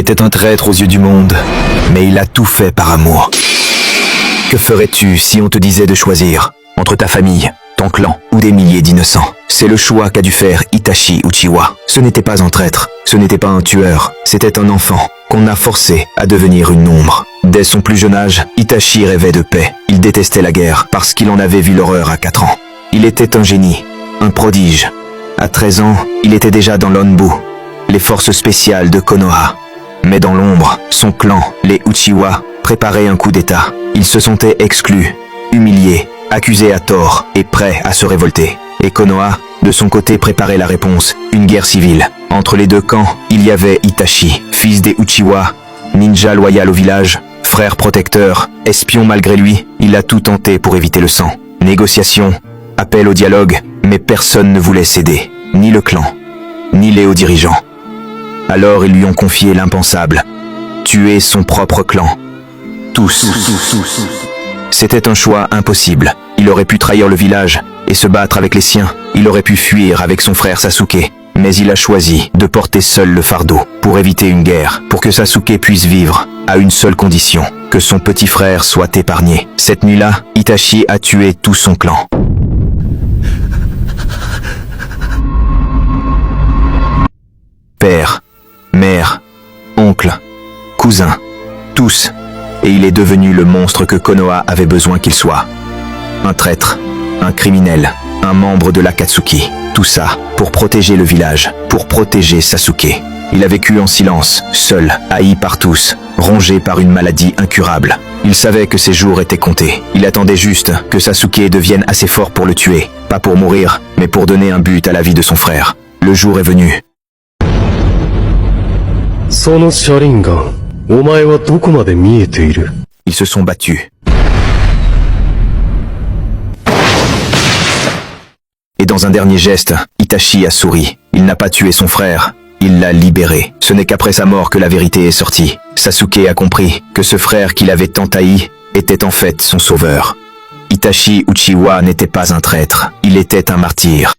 était un traître aux yeux du monde, mais il a tout fait par amour. Que ferais-tu si on te disait de choisir entre ta famille, ton clan ou des milliers d'innocents? C'est le choix qu'a dû faire Itachi Uchiwa. Ce n'était pas un traître, ce n'était pas un tueur, c'était un enfant qu'on a forcé à devenir une ombre. Dès son plus jeune âge, Itachi rêvait de paix. Il détestait la guerre parce qu'il en avait vu l'horreur à 4 ans. Il était un génie, un prodige. À 13 ans, il était déjà dans l'Onbu, les forces spéciales de Konoha. Mais dans l'ombre, son clan, les Uchiwa, préparait un coup d'État. Ils se sentaient exclus, humiliés, accusés à tort et prêts à se révolter. Et Konoha, de son côté, préparait la réponse, une guerre civile. Entre les deux camps, il y avait Itachi, fils des Uchiwa, ninja loyal au village, frère protecteur, espion malgré lui, il a tout tenté pour éviter le sang. Négociations, appel au dialogue, mais personne ne voulait céder, ni le clan, ni les hauts dirigeants. Alors ils lui ont confié l'impensable, tuer son propre clan. Tous. C'était un choix impossible. Il aurait pu trahir le village et se battre avec les siens. Il aurait pu fuir avec son frère Sasuke. Mais il a choisi de porter seul le fardeau pour éviter une guerre, pour que Sasuke puisse vivre, à une seule condition, que son petit frère soit épargné. Cette nuit-là, Itachi a tué tout son clan. Père, mère, oncle, cousin, tous. Et il est devenu le monstre que Konoha avait besoin qu'il soit. Un traître, un criminel, un membre de l'Akatsuki. Tout ça pour protéger le village, pour protéger Sasuke. Il a vécu en silence, seul, haï par tous, rongé par une maladie incurable. Il savait que ses jours étaient comptés. Il attendait juste que Sasuke devienne assez fort pour le tuer. Pas pour mourir, mais pour donner un but à la vie de son frère. Le jour est venu. Ils se sont battus. Et dans un dernier geste, Itachi a souri. Il n'a pas tué son frère, il l'a libéré. Ce n'est qu'après sa mort que la vérité est sortie. Sasuke a compris que ce frère qu'il avait tant haï était en fait son sauveur. Itachi Uchiwa n'était pas un traître, il était un martyr.